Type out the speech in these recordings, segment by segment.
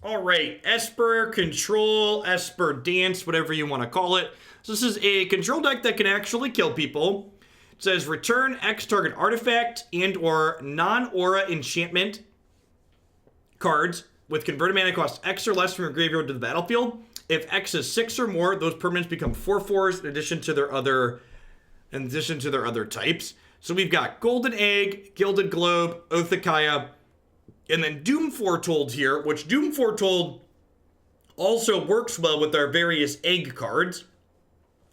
All right, Esper, Control, Esper, Dance, whatever you want to call it. So this is a control deck that can actually kill people. It says return X target artifact and or non-aura enchantment cards with converted mana cost X or less from your graveyard to the battlefield. If X is 6 or more, those permanents become 4/4s in addition to their other types. So we've got Golden Egg, Gilded Globe, Oathakaya, and then Doom Foretold here, which Doom Foretold also works well with our various egg cards,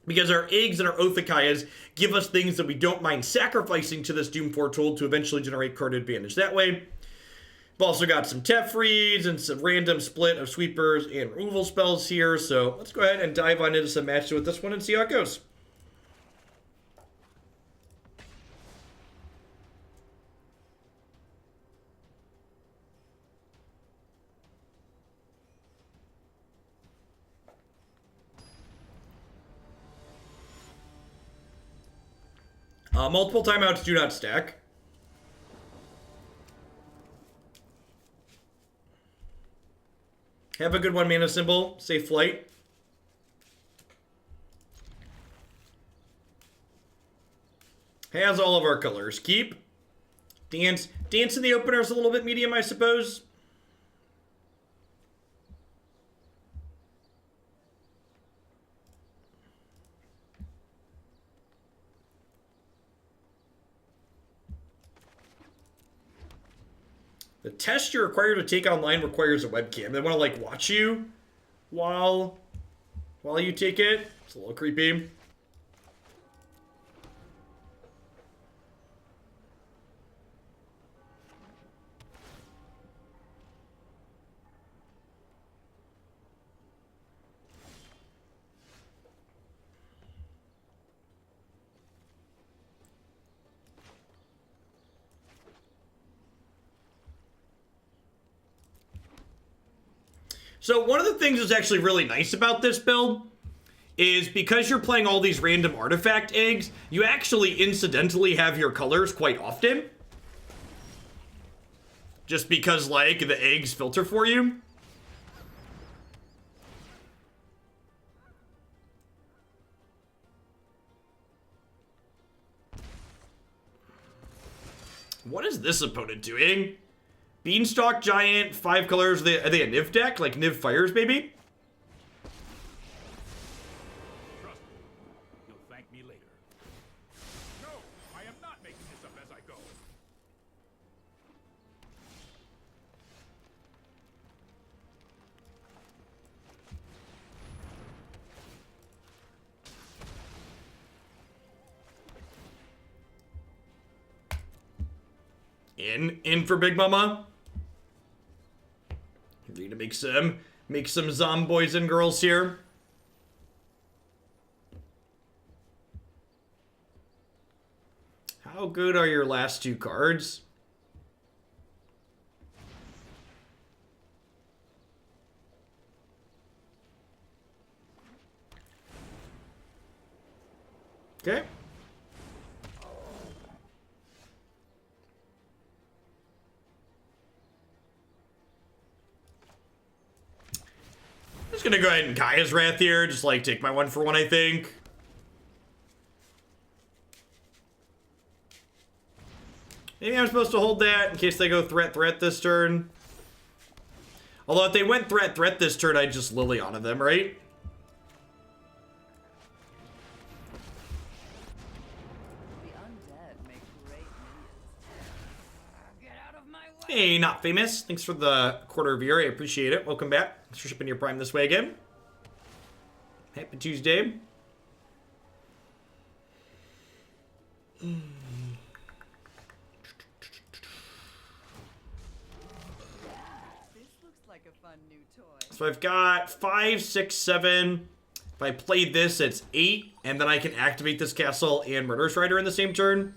because our eggs and our Oathakayas give us things that we don't mind sacrificing to this Doom Foretold to eventually generate card advantage that way. We've also got some Teferis and some random split of sweepers and removal spells here, so let's go ahead and dive on into some matches with this one and see how it goes. Multiple timeouts do not stack. Have a good one, mana symbol. Safe flight. Has all of our colors. Keep. Dance. Dance in the opener is a little bit medium, I suppose. The test you're required to take online requires a webcam. They want to, like, watch you while you take it. It's a little creepy. So one of the things that's actually really nice about this build is because you're playing all these random artifact eggs, you actually incidentally have your colors quite often. Just because, like, the eggs filter for you. What is this opponent doing? Beanstalk Giant, 5 colors. Are they a Niv deck? Like Niv Fires, maybe? Trust me. You'll thank me later. No, I am not making this up as I go. In for Big Mama. Need to make some zomboys and girls here. How good are your last 2 cards? Okay. Just gonna go ahead and Kaya's Wrath here. Just, like, take my 1-for-1, I think. Maybe I'm supposed to hold that in case they go threat this turn. Although if they went threat this turn, I'd just Liliana them, right? Hey, Not Famous. Thanks for the quarter of year. I appreciate it. Welcome back. Thanks for shipping your Prime this way again. Happy Tuesday. This looks like a fun new toy. So I've got 5, 6, 7. If I play this, it's 8. And then I can activate this castle and Murderous Rider in the same turn.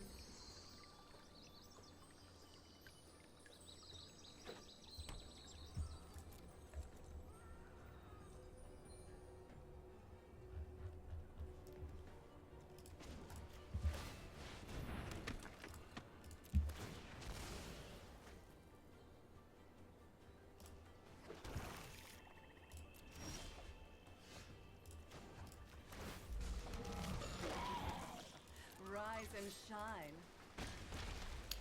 shine.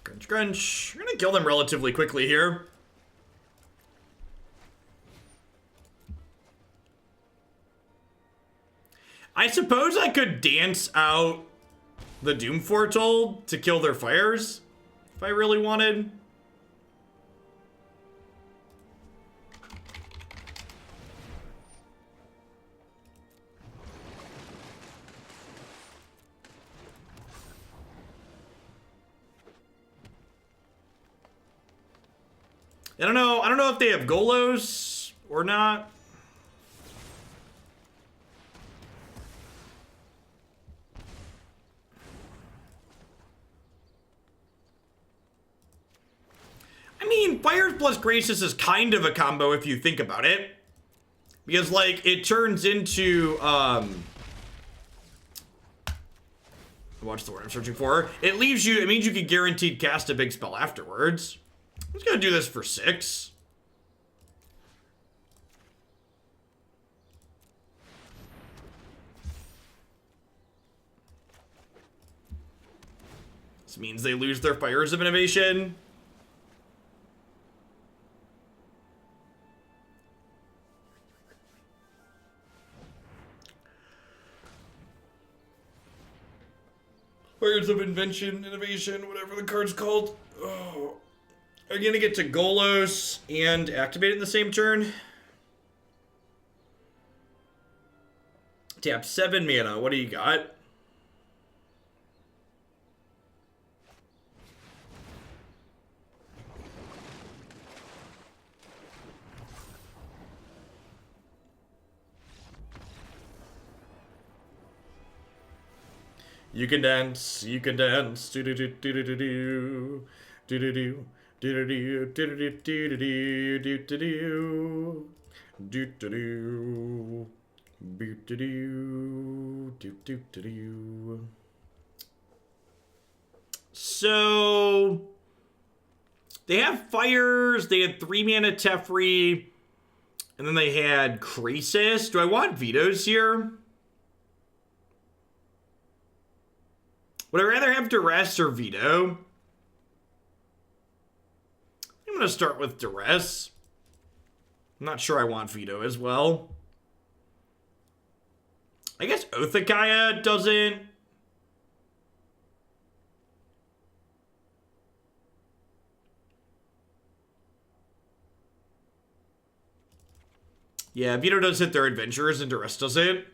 Crunch, crunch. We're gonna kill them relatively quickly here. I suppose I could dance out the Doom Foretold to kill their fires if I really wanted. I don't know. I don't know if they have Golos or not. I mean, Fires plus Graces is kind of a combo if you think about it. Because, like, it turns into, what's the word I'm searching for? It leaves you, it means you can guaranteed cast a big spell afterwards. I'm just gonna do this for 6. This means they lose their Fires of Innovation. Fires of Invention, Innovation, whatever the card's called. Oh. Are you gonna get to Golos and activate it in the same turn? Tap 7 mana. What do you got? You can dance, do do do do do do do do do do. Do do do do do do do do do do do do. So they have fires. They had 3 mana Teferi, and then they had Crisis. Do I want Vetoes here? Would I rather have Duress or Veto? I'm going to start with Duress. I'm not sure I want Veto as well. I guess Othakaya doesn't. Yeah, Veto does hit their adventurers and Duress doesn't.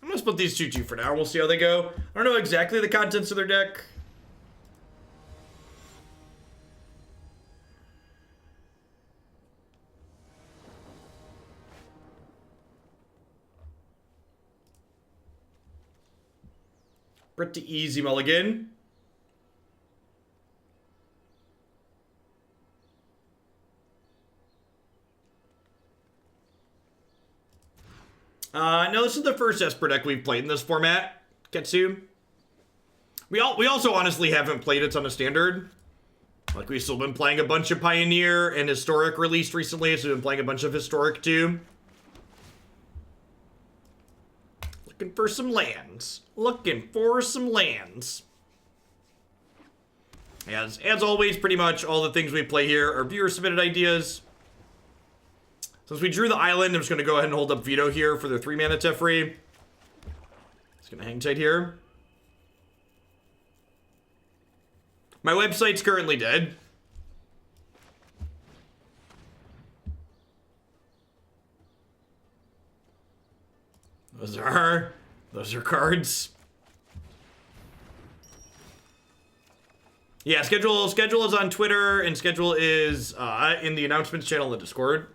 I'm going to split these 2-2 for now. We'll see how they go. I don't know exactly the contents of their deck. Pretty easy mulligan. No, this is the first Esper deck we've played in this format, Ketsu. We also honestly haven't played a ton of Standard. Like, we've still been playing a bunch of Pioneer and Historic released recently, so we've been playing a bunch of Historic too. Looking for some lands. Looking for some lands. As always, pretty much all the things we play here are viewer-submitted ideas. Since we drew the island, I'm just going to go ahead and hold up Veto here for their 3 mana Teferi. Just going to hang tight here. My website's currently dead. Those are cards. Yeah, schedule is on Twitter, and schedule is in the announcements channel in the Discord,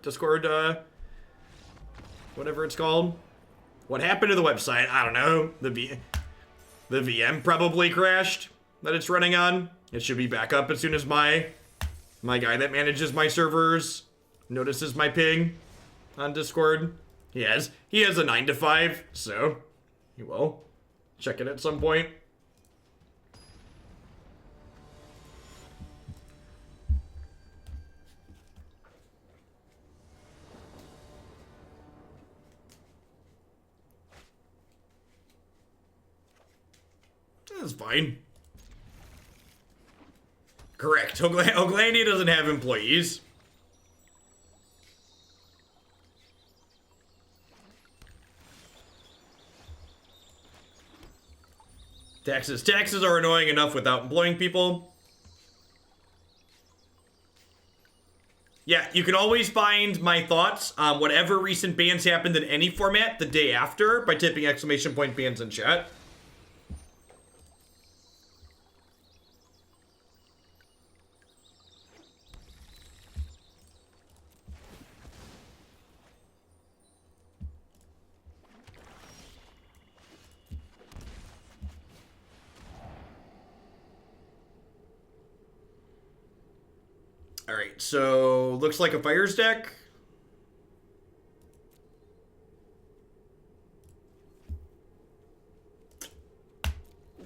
whatever it's called. What happened to the website? I don't know. The VM probably crashed that it's running on. It should be back up as soon as my guy that manages my servers notices my ping on Discord. He has a 9 to 5, so he will check it at some point. That's fine. Correct. Hoaglandia doesn't have employees. Taxes. Taxes are annoying enough without employing people. Yeah, you can always find my thoughts on whatever recent bans happened in any format the day after by typing !bans in chat. Alright, so looks like a Fires deck.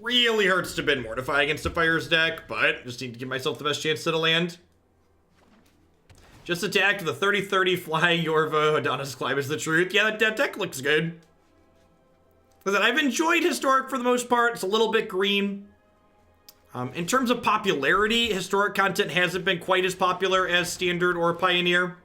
Really hurts to bin Mortify against a Fires deck, but just need to give myself the best chance to land. Just attacked with a 30-30 Flying Yorvo, Adonis Climb is the truth. Yeah, that deck looks good. Listen, I've enjoyed Historic for the most part. It's a little bit green. In terms of popularity, Historic content hasn't been quite as popular as Standard or Pioneer.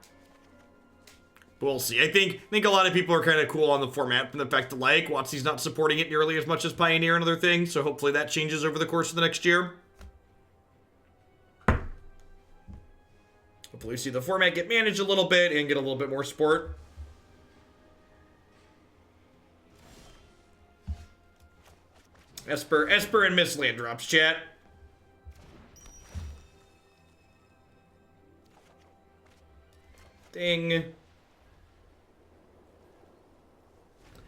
But we'll see. I think a lot of people are kind of cool on the format from the fact that, like, WotC's not supporting it nearly as much as Pioneer and other things, so hopefully that changes over the course of the next year. Hopefully we see the format get managed a little bit and get a little bit more support. Esper and Miss land drops, chat. Ding.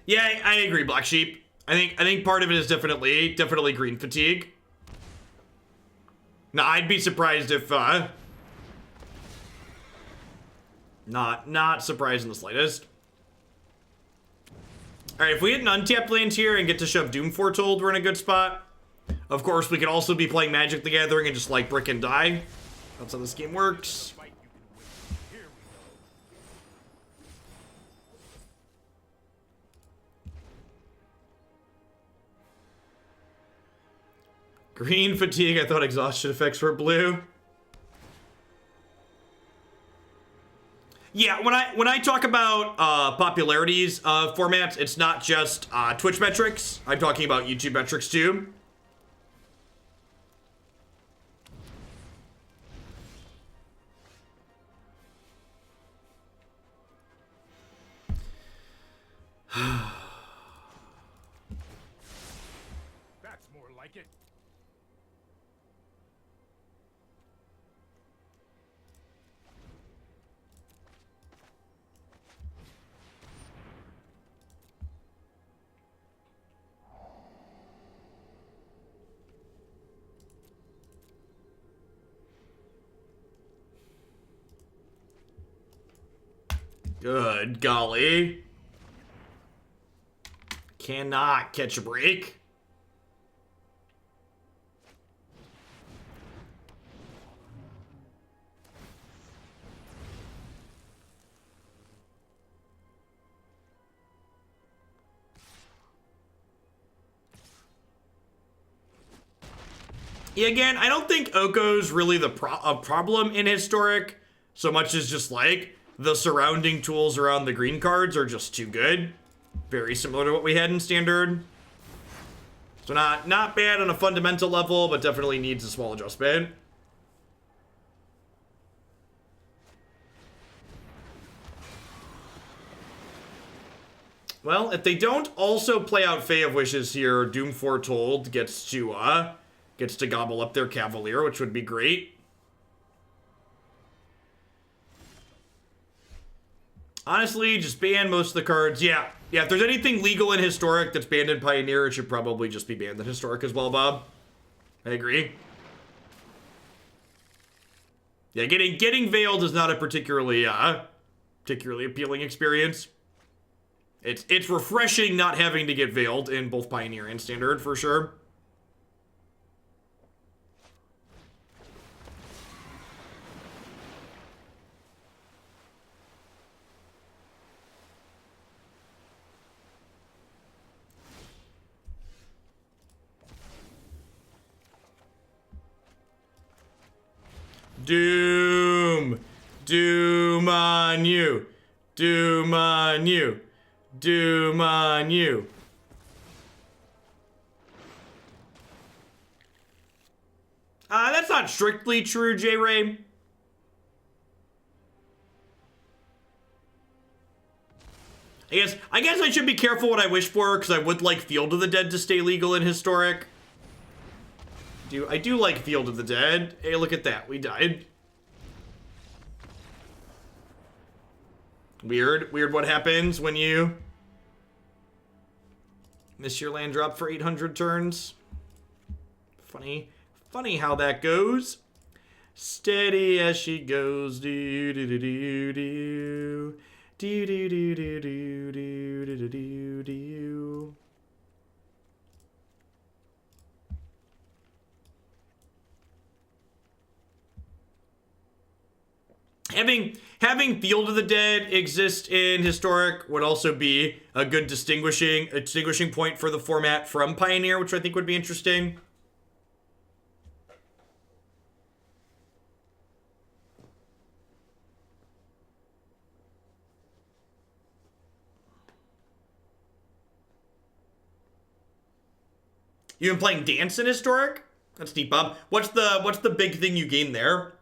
Yeah, I agree, Black Sheep. I think part of it is definitely green fatigue. Now, I'd be surprised if not surprised in the slightest. Alright, if we hit an untapped land here and get to shove Doom Foretold, we're in a good spot. Of course, we could also be playing Magic the Gathering and just like brick and die. That's how this game works. Green fatigue, I thought exhaustion effects were blue. Yeah, when I talk about popularities of formats, it's not just Twitch metrics. I'm talking about YouTube metrics too. That's more like it. Good golly. Cannot catch a break. Yeah, again, I don't think Oko's really a problem in Historic, so much as just like the surrounding tools around the green cards are just too good. Very similar to what we had in Standard. So not bad on a fundamental level, but definitely needs a small adjustment. Well, if they don't also play out Fae of Wishes here, Doom Foretold gets to gobble up their Cavalier, which would be great. Honestly, just ban most of the cards. Yeah, if there's anything legal in Historic that's banned in Pioneer, it should probably just be banned in Historic as well, Bob. I agree. Yeah, getting Veiled is not a particularly appealing experience. It's refreshing not having to get Veiled in both Pioneer and Standard, for sure. Doom. Doom on you. Doom on you. Doom on you. That's not strictly true, J-Ray. I guess I should be careful what I wish for, because I would like Field of the Dead to stay legal in Historic. I do like Field of the Dead. Hey, look at that. We died. Weird what happens when you miss your land drop for 800 turns. Funny how that goes. Steady as she goes. Do do do do do. Do do do do do do do do do. Having Field of the Dead exist in Historic would also be a good distinguishing point for the format from Pioneer, which I think would be interesting. You been playing Dance in Historic? That's neat, Bob. What's the big thing you gain there?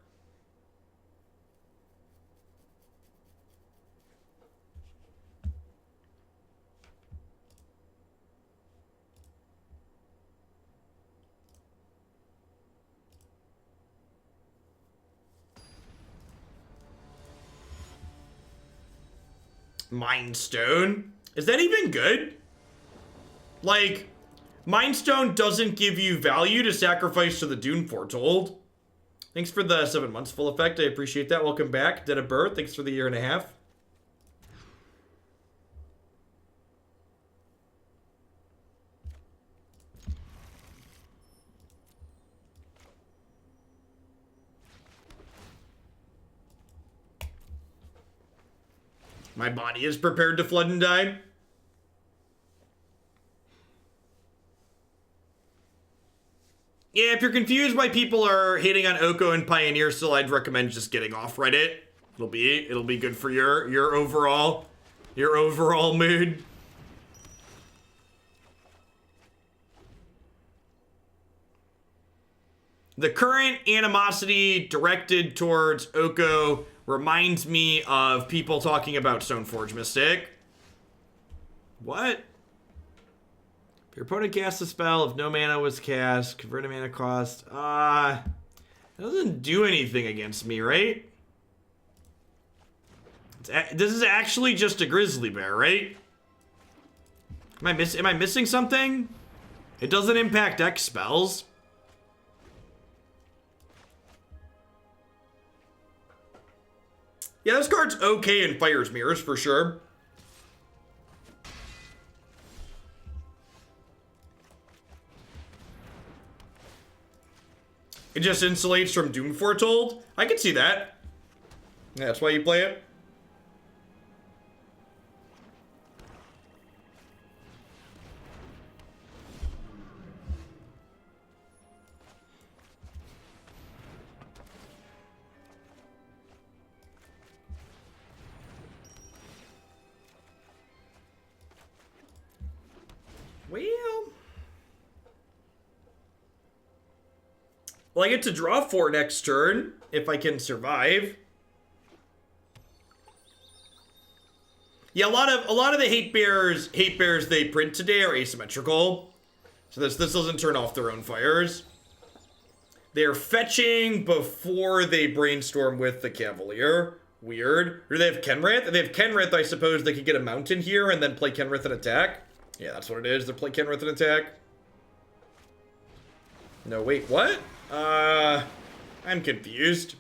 Mind Stone? Is that even good? Like, Mind Stone doesn't give you value to sacrifice to the Doom Foretold. Thanks for the 7 months full effect. I appreciate that. Welcome back. Dead of Birth. Thanks for the 1.5 years. My body is prepared to flood and die. Yeah, if you're confused why people are hating on Oko and Pioneer still, I'd recommend just getting off Reddit. It'll be good for your overall mood. The current animosity directed towards Oko reminds me of people talking about Stoneforge Mystic. What? If your opponent casts a spell, if no mana was cast, convert a mana cost. It doesn't do anything against me, right? This is actually just a grizzly bear, right? Am I missing something? It doesn't impact X spells. Yeah, this card's okay in Fire's Mirrors for sure. It just insulates from Doom Foretold. I can see that. Yeah, that's why you play it. Well, I get to draw 4 next turn, if I can survive. Yeah, a lot of the hate bears they print today are asymmetrical. So this doesn't turn off their own fires. They're fetching before they brainstorm with the Cavalier. Weird. Or they have Kenrith? If they have Kenrith, I suppose they could get a mountain here and then play Kenrith and attack. Yeah, that's what it is. They play Kenrith and attack. No, wait, what? I'm confused.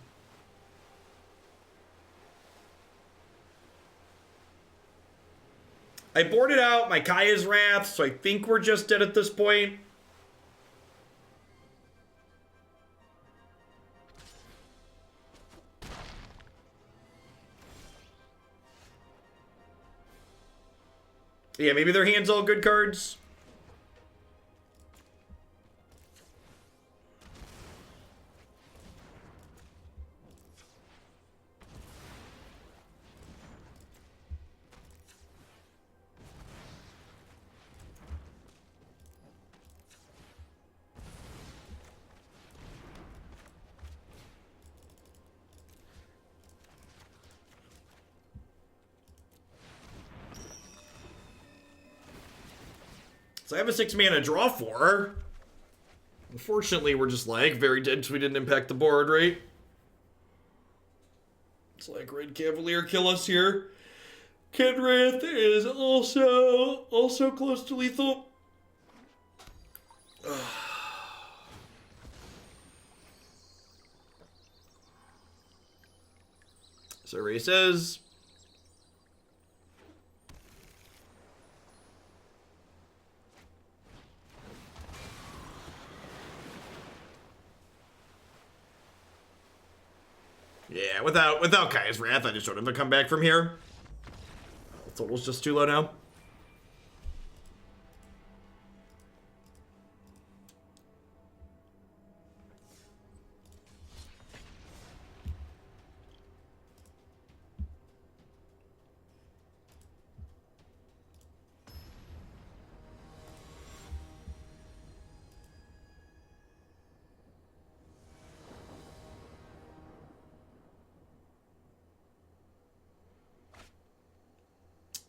I boarded out my Kaya's Wrath, so I think we're just dead at this point. Yeah, maybe their hand's all good cards. So I have a 6 mana draw 4. Unfortunately, we're just like very dead so we didn't impact the board, right? It's like Red Cavalier kill us here. Kenrith is also close to lethal. So Ray says, yeah, without Kaya's Wrath, I just don't have to come back from here. The total's just too low now.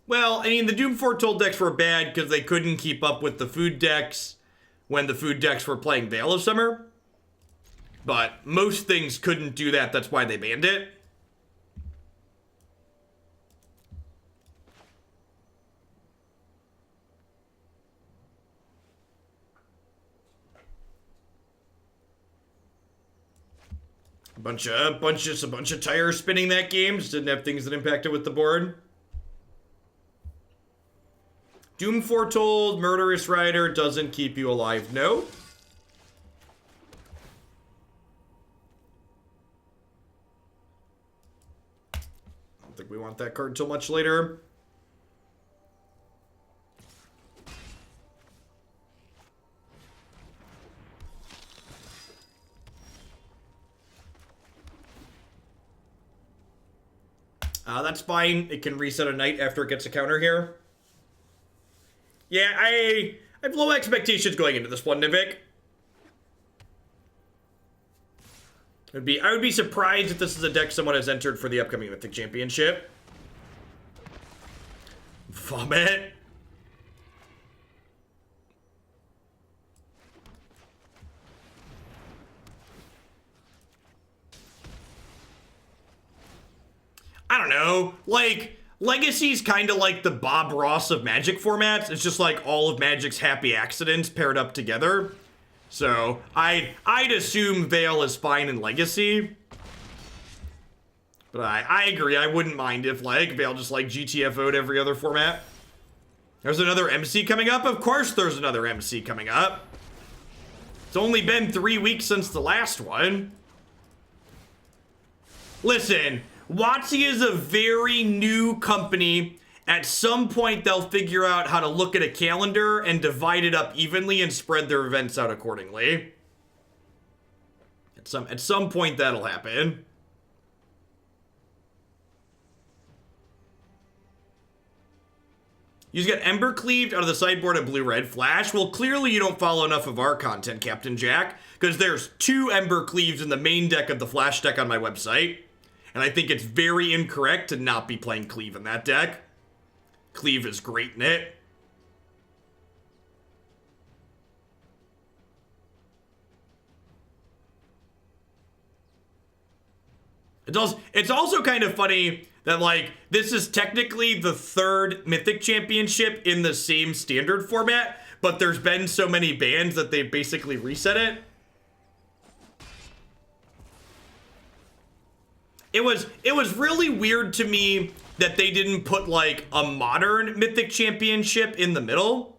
Well, I mean, the Doom Foretold decks were bad because they couldn't keep up with the food decks when the food decks were playing Veil of Summer. But most things couldn't do that, that's why they banned it. A bunch of tires spinning that game. Just didn't have things that impacted with the board. Doom Foretold, Murderous Rider doesn't keep you alive, no. I don't think we want that card till much later. That's fine. It can reset a night after it gets a counter here. Yeah, I have low expectations going into this one, Nivik. I would be surprised if this is a deck someone has entered for the upcoming Mythic Championship. Vomit. I don't know, like, Legacy's kind of like the Bob Ross of Magic formats. It's just like all of Magic's happy accidents paired up together. So I'd assume Veil is fine in Legacy. But I agree, I wouldn't mind if like Veil just like GTFO'd every other format. There's another MC coming up? Of course there's another MC coming up. It's only been 3 weeks since the last one. Listen, WotC is a very new company. At some point, they'll figure out how to look at a calendar and divide it up evenly and spread their events out accordingly. At some point, that'll happen. You just got Ember Cleaved out of the sideboard of Blue-Red Flash. Well, clearly you don't follow enough of our content, Captain Jack, because there's 2 Ember Cleaves in the main deck of the Flash deck on my website. And I think it's very incorrect to not be playing Cleave in that deck. Cleave is great in it. It's also kind of funny that, like, this is technically the 3rd Mythic Championship in the same standard format, but there's been so many bans that they basically reset it. It was really weird to me that they didn't put like a modern Mythic Championship in the middle.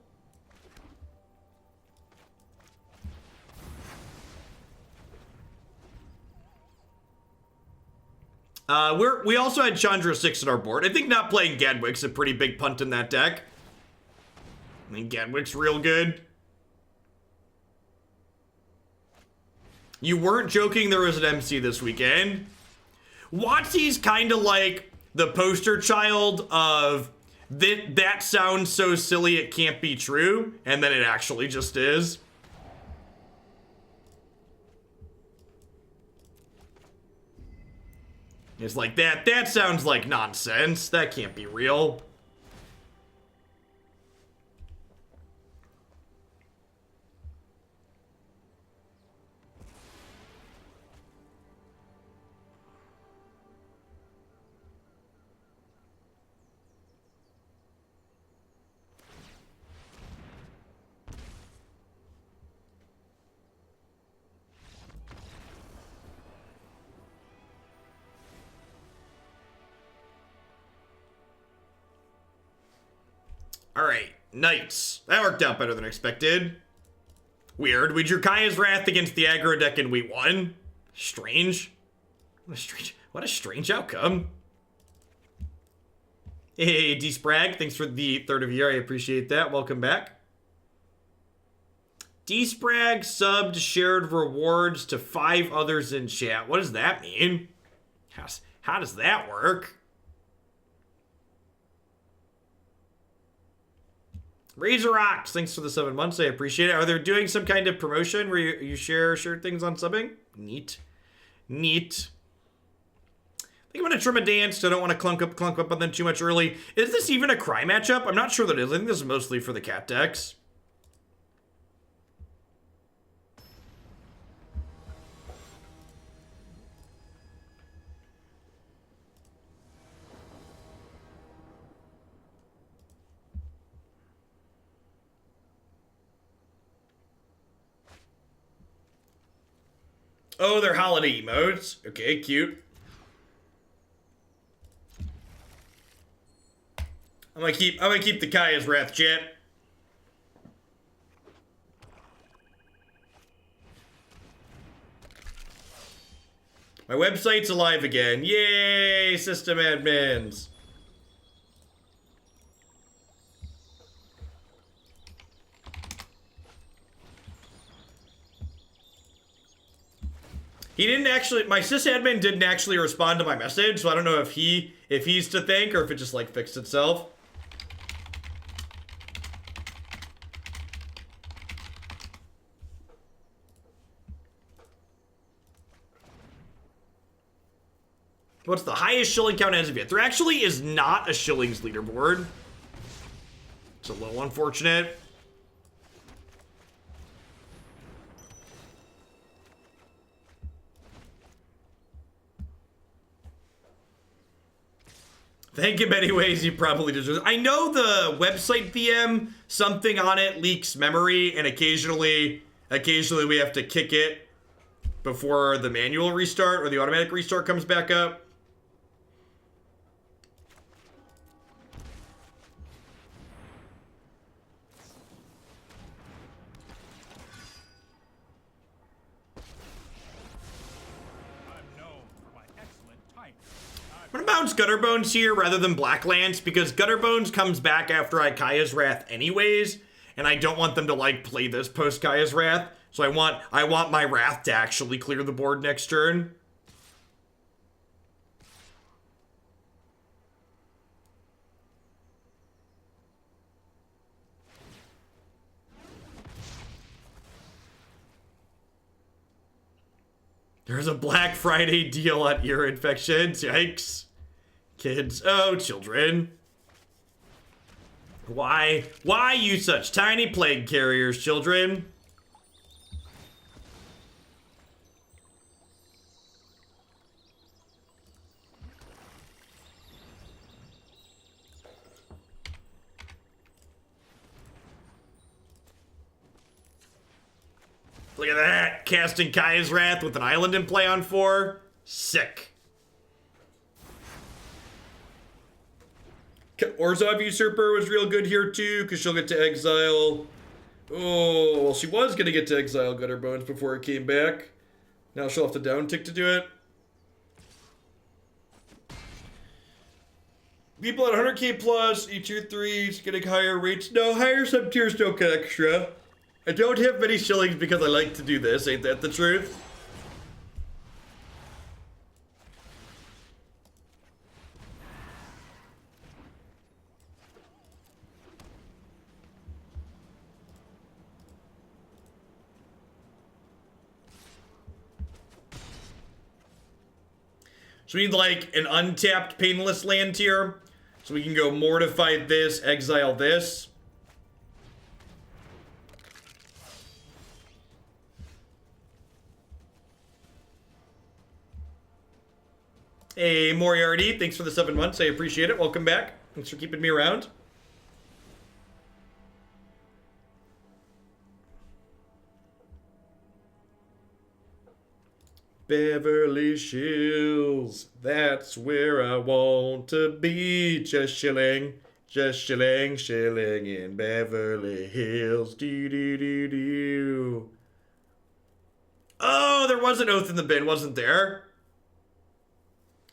We also had Chandra 6 in our board. I think not playing Gadwick's a pretty big punt in that deck. I think Gadwick's real good. You weren't joking there was an MC this weekend. WotC's kind of like the poster child of that sounds so silly it can't be true, and then it actually just is. It's like, that sounds like nonsense. That can't be real. Alright, Knights. That worked out better than expected. Weird. We drew Kaya's Wrath against the aggro deck and we won. Strange. What a strange outcome. Hey, D-Sprag, thanks for the 3rd of year. I appreciate that. Welcome back. D-Sprag subbed shared rewards to 5 others in chat. What does that mean? How does that work? Razor Rocks, thanks for the 7 months. I appreciate it. Are they doing some kind of promotion where you share things on subbing? Neat. Neat. I think I'm going to trim a dance, so I don't want to clunk up on them too much early. Is this even a Cry matchup? I'm not sure that it is. I think this is mostly for the cat decks. Oh, they're holiday emotes. Okay, cute. I'm gonna keep the Kaya's Wrath chat. My website's alive again. Yay, system admins. He didn't actually, my sysadmin didn't actually respond to my message, so I don't know if he's to thank or if it just like fixed itself. What's the highest shilling count as of yet? There actually is not a shillings leaderboard. It's a little unfortunate. Thank him anyways, he probably deserves it. I know the website VM, something on it leaks memory, and occasionally we have to kick it before the manual restart or the automatic restart comes back up. I'm gonna bounce Gutterbones here rather than Blacklance because Gutterbones comes back after I Kaya's Wrath anyways, and I don't want them to like play this post Kaya's Wrath. So I want my Wrath to actually clear the board next turn. There's a Black Friday deal on ear infections. Yikes. Kids. Oh, children. Why you such tiny plague carriers, children? Look at that! Casting Kaya's Wrath with an island in play on 4. Sick. Orzhov Usurper was real good here too, because she'll get to exile. Oh, well, she was going to get to exile Gutterbones before it came back. Now she'll have to downtick to do it. People at 100k plus, each tier 3s getting higher rates. No, higher sub tiers don't get extra. I don't have many shillings because I like to do this, ain't that the truth? So we need like an untapped painless land here. So we can go Mortify this, exile this. Hey, Moriarty, thanks for the 7 months. I appreciate it. Welcome back. Thanks for keeping me around. Beverly Hills, that's where I want to be. Just chilling, Just shilling, shilling in Beverly Hills. Do do do do. Oh, there was an oath in the bin, wasn't there?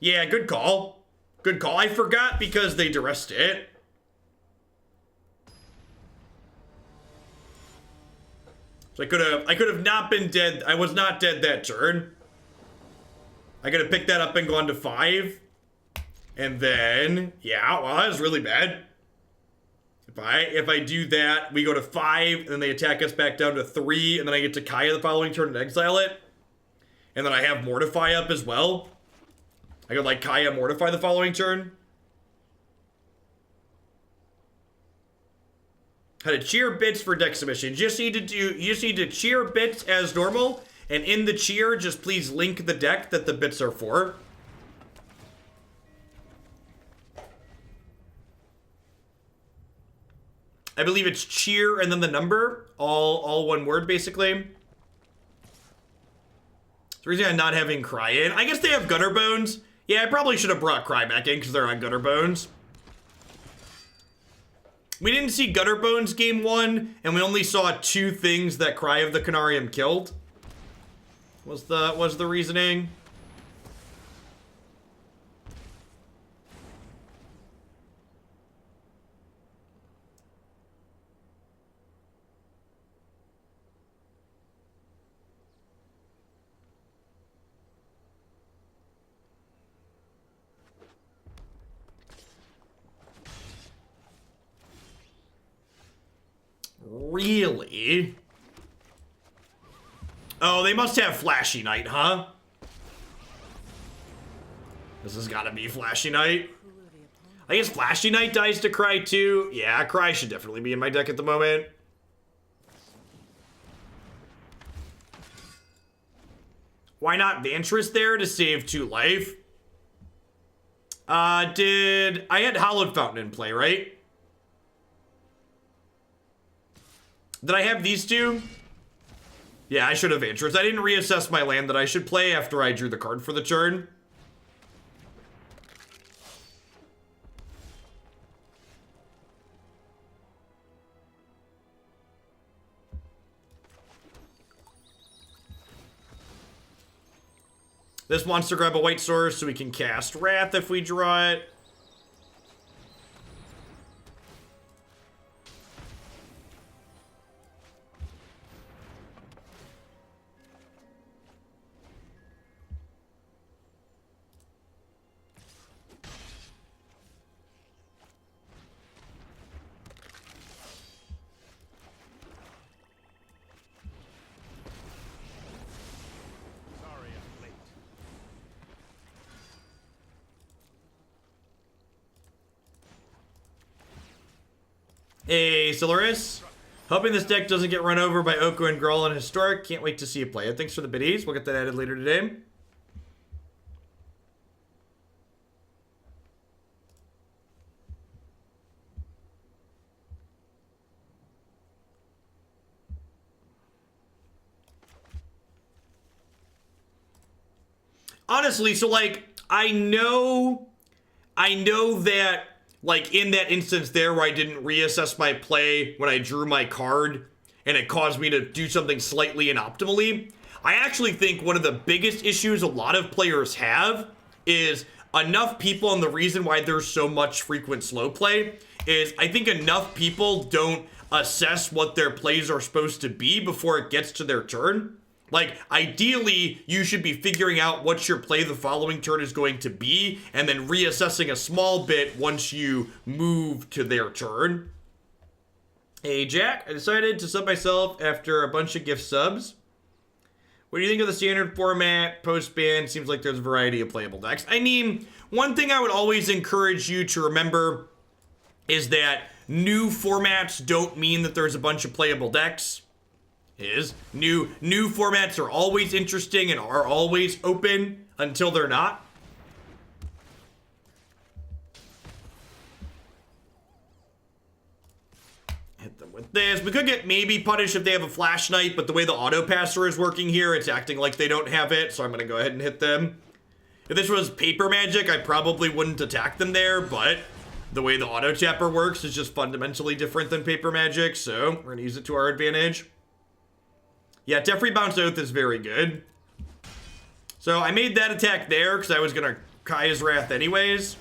Yeah, good call. Good call. I forgot because they duressed it. So I could have not been dead. I was not dead that turn. I could have picked that up and gone to 5. And then, yeah, well, that was really bad. If I do that, we go to 5, and then they attack us back down to 3, and then I get to Kaya the following turn and exile it. And then I have Mortify up as well. I could like Kaya Mortify the following turn. How to cheer bits for deck submission. You just need to cheer bits as normal, and in the cheer, just please link the deck that the bits are for. I believe it's cheer and then the number, all one word basically. The reason I'm not having Cry in, I guess they have Gutter Bones. Yeah, I probably should have brought Cry back in because they're on Gutter Bones. We didn't see Gutter Bones game 1, and we only saw 2 things that Cry of the Carnarium killed. Was the reasoning? Really? Oh, they must have Flashy Knight, huh? This has got to be Flashy Knight. I guess Flashy Knight dies to Cry too. Yeah, Cry should definitely be in my deck at the moment. Why not Vantress there to save 2 life? I had Hallowed Fountain in play, right? Did I have these 2? Yeah, I should have Vantress. I didn't reassess my land that I should play after I drew the card for the turn. This wants to grab a white source so we can cast Wrath if we draw it. Hey, Solaris. Hoping this deck doesn't get run over by Oko and Gruul in Historic. Can't wait to see you play it. Thanks for the biddies. We'll get that added later today. Honestly, so like, I know that like in that instance there where I didn't reassess my play when I drew my card and it caused me to do something slightly inoptimally, I actually think one of the biggest issues a lot of players have is enough people, and the reason why there's so much frequent slow play is I think enough people don't assess what their plays are supposed to be before it gets to their turn. Like, ideally, you should be figuring out what your play the following turn is going to be, and then reassessing a small bit once you move to their turn. Hey, Jack, I decided to sub myself after a bunch of gift subs. What do you think of the standard format, post-ban? Seems like there's a variety of playable decks. I mean, one thing I would always encourage you to remember is that new formats don't mean that there's a bunch of playable decks. New formats are always interesting and are always open until they're not. Hit them with this. We could get maybe punished if they have a Flash Knight, but the way the auto passer is working here, it's acting like they don't have it, so I'm gonna go ahead and hit them. If this was paper magic, I probably wouldn't attack them there, but the way the auto tapper works is just fundamentally different than paper magic, so we're gonna use it to our advantage. Yeah, Teferi Bounce Oath is very good. So I made that attack there because I was gonna Kaya's Wrath anyways.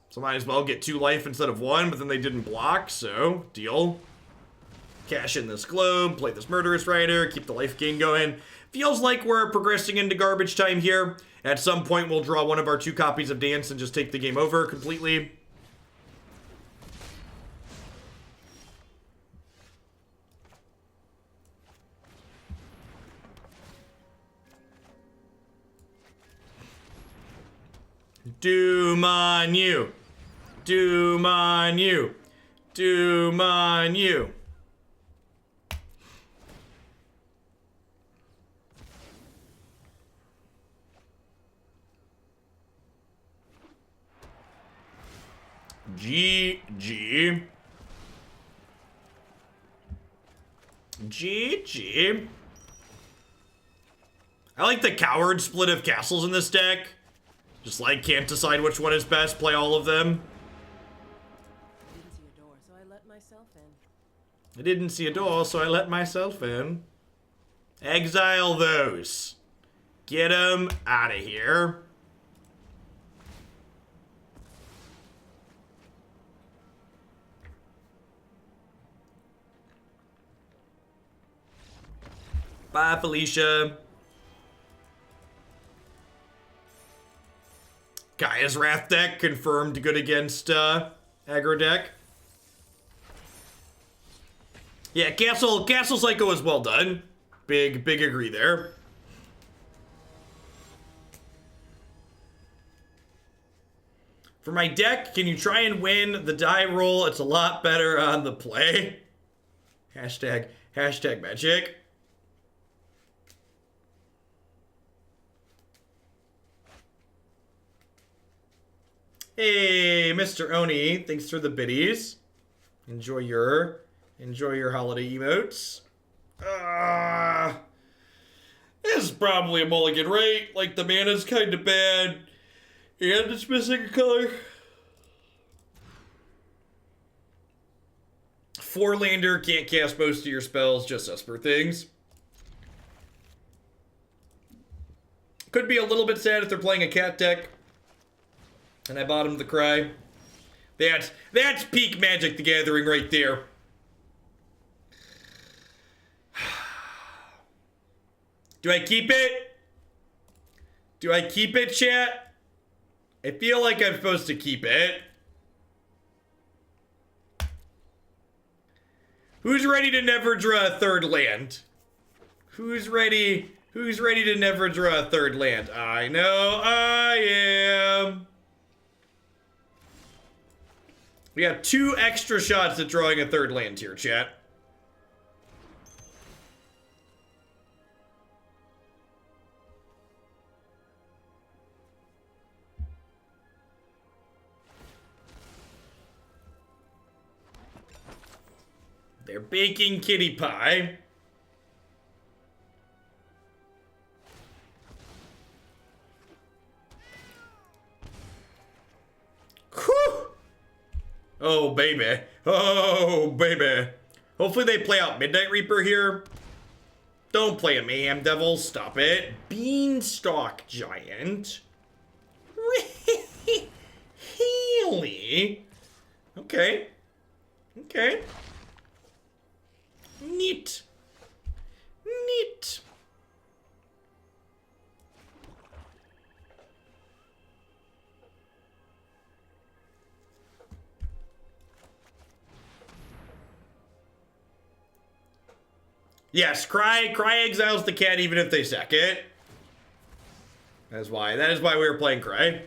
So might as well get 2 life instead of 1, but then they didn't block, so deal. Cash in this globe, play this Murderous Rider, keep the life gain going. Feels like we're progressing into garbage time here. At some point, we'll draw one of our 2 copies of Dance and just take the game over completely. Doom on you. Doom on you. Doom on you. GG. GG. I like the coward split of castles in this deck. Just like, can't decide which one is best, play all of them. Didn't see a door, so I let myself in. I didn't see a door, so I let myself in. Exile those. Get them out of here. Bye, Felicia. Kaya's Wrath deck confirmed good against aggro deck. Yeah, Castle Psycho is well done. Big agree there. For my deck, can you try and win the die roll? It's a lot better on the play. Hashtag magic. Hey, Mr. Oni, thanks for the biddies. Enjoy your holiday emotes. This is probably a mulligan, right? Like, the mana's kind of bad, and it's missing a color. 4-lander, can't cast most of your spells, just Esper things. Could be a little bit sad if they're playing a cat deck. And I bottomed the cry. That's peak Magic the Gathering right there. Do I keep it? Do I keep it, chat? I feel like I'm supposed to keep it. Who's ready to never draw a 3rd land? Who's ready to never draw a 3rd land? I know I am. We got 2 extra shots at drawing a 3rd land here, chat. They're baking kitty pie. Whew. Oh, baby. Oh, baby. Hopefully they play out Midnight Reaper here. Don't play a Mayhem Devil. Stop it. Beanstalk Giant. Really? Okay. Okay. Neat. Neat. Yes, Cry exiles the cat even if they sack it. That is why we were playing Cry.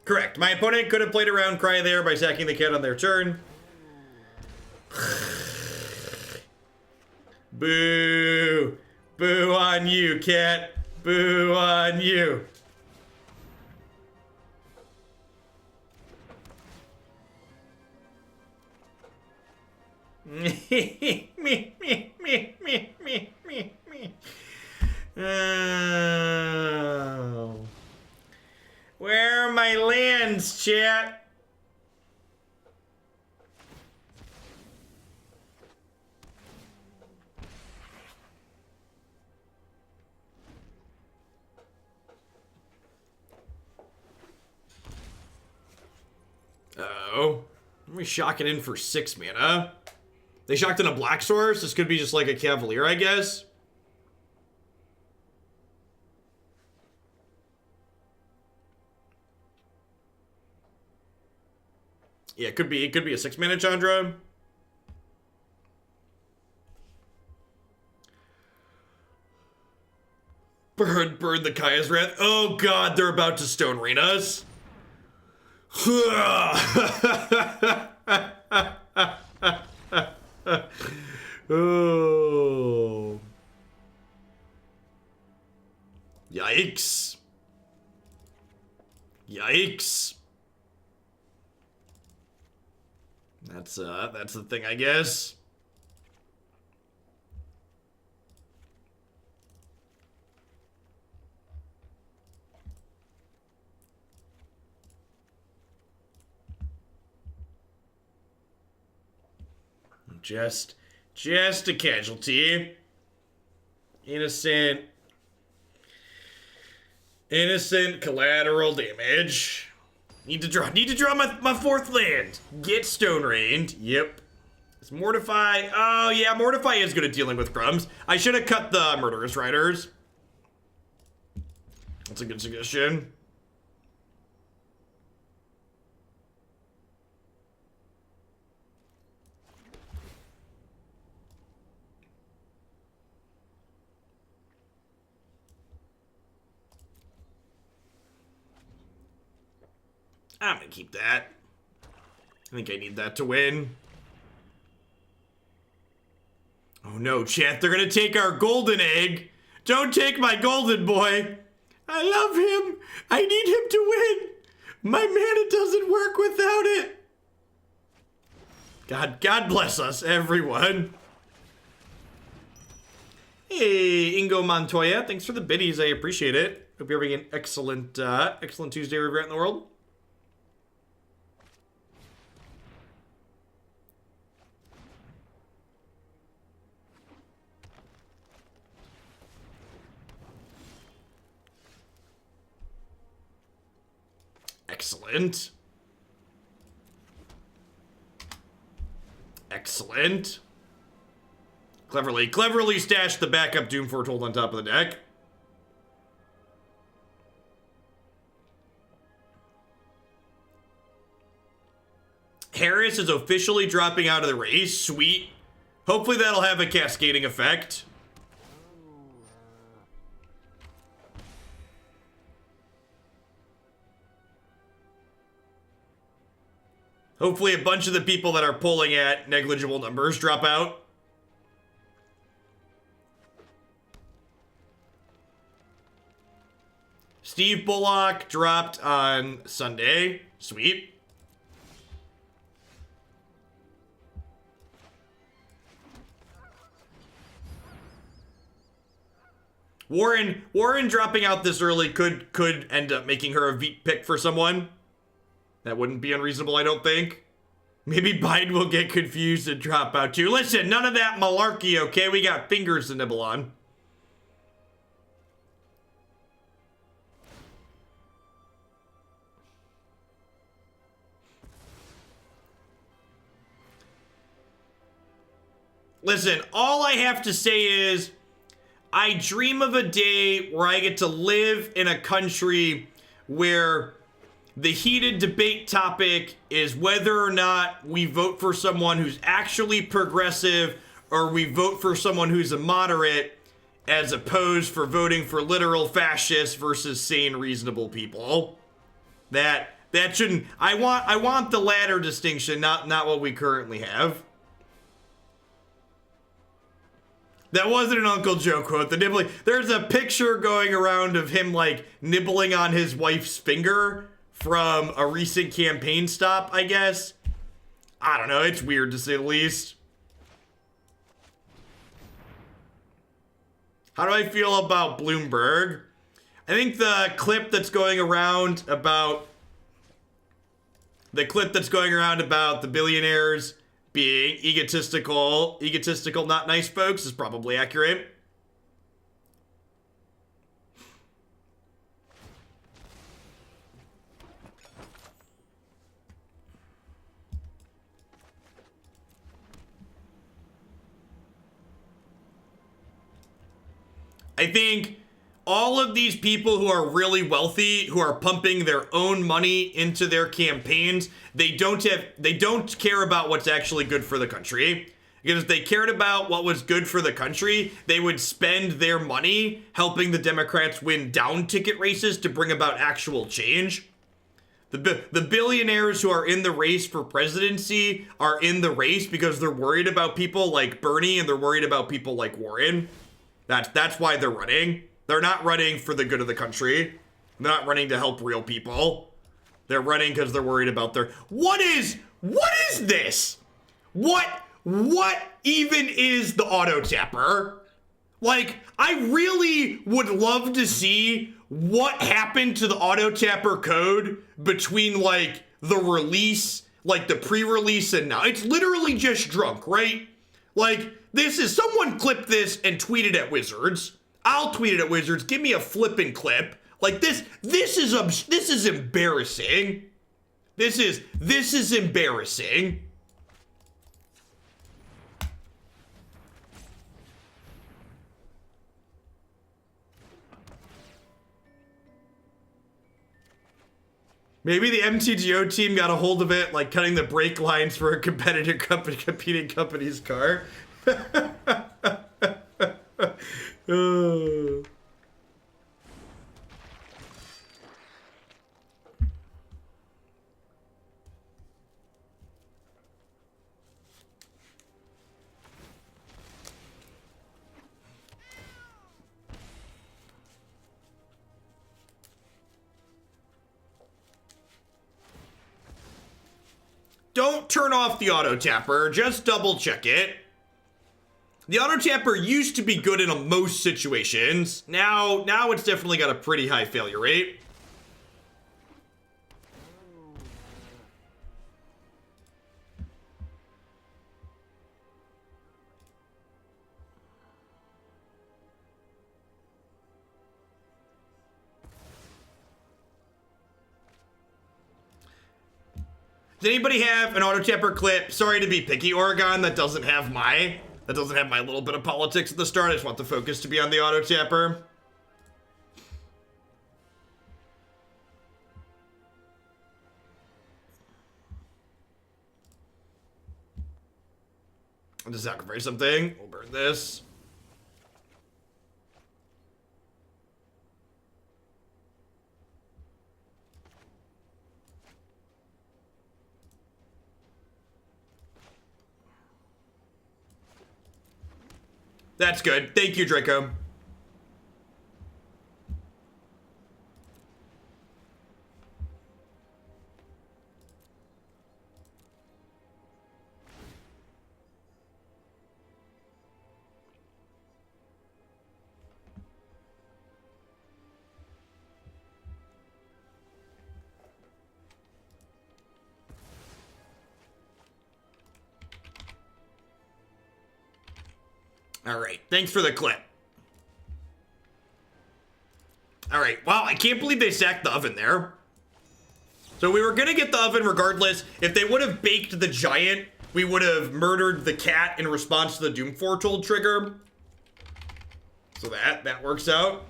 Correct. My opponent could have played around Cry there by sacking the cat on their turn. Boo. Boo on you, cat. Boo on you. Oh. Where are my lands, chat? Oh, let me shock it in for 6 mana. They shocked in a black source. This could be just like a Cavalier, I guess. Yeah, it could be a 6 mana Chandra. Burn the Kaya's Wrath. Oh god, they're about to Stone Rain us. Oh. Yikes. Yikes. That's the thing, I guess. Just a casualty. Innocent collateral damage. Need to draw my 4th land. Get Stone Rained. Yep. It's Mortify. Oh yeah, Mortify is good at dealing with crumbs. I should have cut the Murderous Riders. That's a good suggestion. I'm gonna keep that. I think I need that to win. Oh no, chat, they're gonna take our golden egg. Don't take my golden boy. I love him. I need him to win. My mana doesn't work without it. God bless us, everyone. Hey, Ingo Montoya, thanks for the biddies. I appreciate it. Hope you're having an excellent Tuesday wherever you're at in the world. Excellent. Excellent. Cleverly stashed the backup Doom Foretold on top of the deck. Harris is officially dropping out of the race. Sweet. Hopefully that'll have a cascading effect. Hopefully a bunch of the people that are pulling at negligible numbers drop out. Steve Bullock dropped on Sunday. Sweet. Warren dropping out this early could end up making her a Veet pick for someone. That wouldn't be unreasonable, I don't think. Maybe Biden will get confused and drop out too. Listen, none of that malarkey, okay? We got fingers to nibble on. Listen, all I have to say is, I dream of a day where I get to live in a country where the heated debate topic is whether or not we vote for someone who's actually progressive or we vote for someone who's a moderate, as opposed for voting for literal fascists versus sane, reasonable people. That shouldn't. I want the latter distinction, not what we currently have. That wasn't an Uncle Joe quote. The nibbling. There's a picture going around of him like nibbling on his wife's finger from a recent campaign stop, I guess. I don't know. It's weird to say the least. How do I feel about Bloomberg? I think the clip that's going around about the billionaires being egotistical, not nice folks is probably accurate. I think all of these people who are really wealthy, who are pumping their own money into their campaigns, they don't care about what's actually good for the country. Because if they cared about what was good for the country, they would spend their money helping the Democrats win down ticket races to bring about actual change. The billionaires who are in the race for presidency are in the race because they're worried about people like Bernie and they're worried about people like Warren. That's why they're running. They're not running for the good of the country. They're not running to help real people. They're running because they're worried about their... What is this? What even is the auto tapper? Like, I really would love to see what happened to the auto tapper code between, like, the release, like the pre-release and now. It's literally just drunk, right? Like, this is, someone clip this and tweet it at Wizards. I'll tweet it at Wizards. Give me a flippin' clip. Like, this is embarrassing. This is embarrassing. Maybe the MTGO team got a hold of it, like cutting the brake lines for a competing company's car. Don't turn off the auto tapper, just double check it. The auto tapper used to be good in most situations. Now it's definitely got a pretty high failure rate. Does anybody have an auto tapper clip? Sorry to be picky, Oregon, that doesn't have my little bit of politics at the start. I just want the focus to be on the auto tapper. I'll just sacrifice something. We'll burn this. That's good. Thank you, Draco. All right, thanks for the clip. All right, wow, I can't believe they sacked the oven there. So we were gonna get the oven regardless. If they would have baked the giant, we would have murdered the cat in response to the Doom Foretold trigger. So that works out.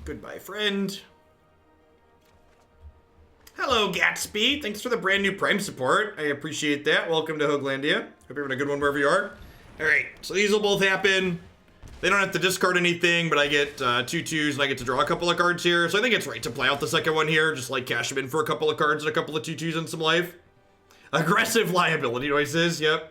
Goodbye, friend. Hello, Gatsby. Thanks for the brand new Prime support. I appreciate that. Welcome to Hoaglandia. Hope you're having a good one wherever you are. All right, so these will both happen. They don't have to discard anything, but I get 2/2s and I get to draw a couple of cards here. So I think it's right to play out the second one here. Just like cash them in for a couple of cards and a couple of 2/2s and some life. Aggressive liability noises, yep.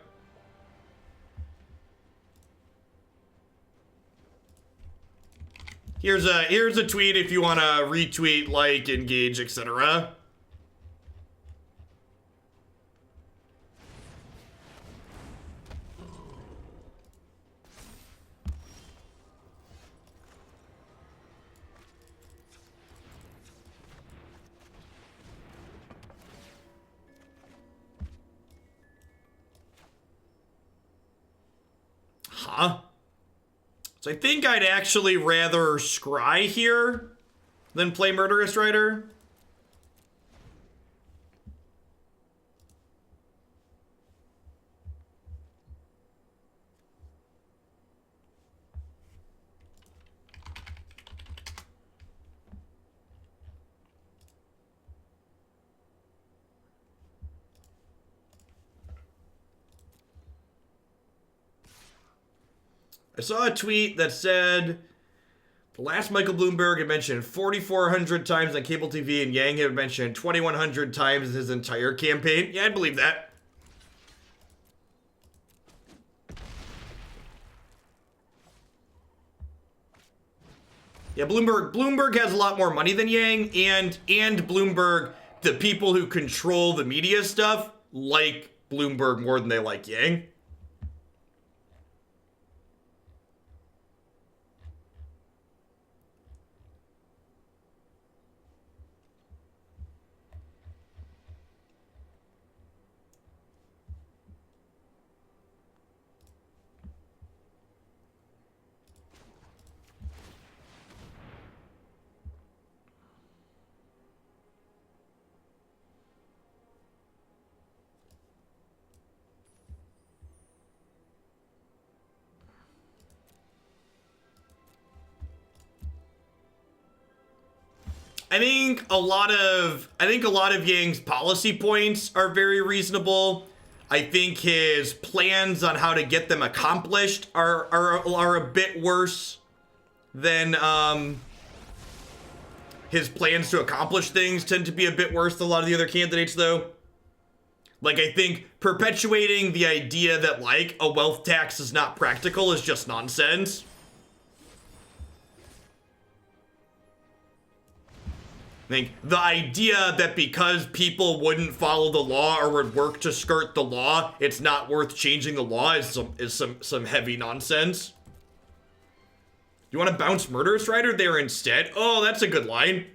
Here's a tweet if you want to retweet, like, engage, etc. Huh? So I think I'd actually rather scry here than play Murderous Rider. I saw a tweet that said the last Michael Bloomberg had mentioned 4,400 times on cable TV, and Yang had mentioned 2,100 times his entire campaign. Yeah, I'd believe that. Yeah, Bloomberg has a lot more money than Yang, and Bloomberg, the people who control the media stuff, like Bloomberg more than they like Yang. I think a lot of Yang's policy points are very reasonable. I think his plans on how to get them accomplished are a bit worse than his plans to accomplish things tend to be a bit worse than a lot of the other candidates, though. Like, I think perpetuating the idea that, like, a wealth tax is not practical is just nonsense. I think the idea that because people wouldn't follow the law or would work to skirt the law, it's not worth changing the law is some heavy nonsense. You want to bounce Murderous Rider there instead? Oh, that's a good line.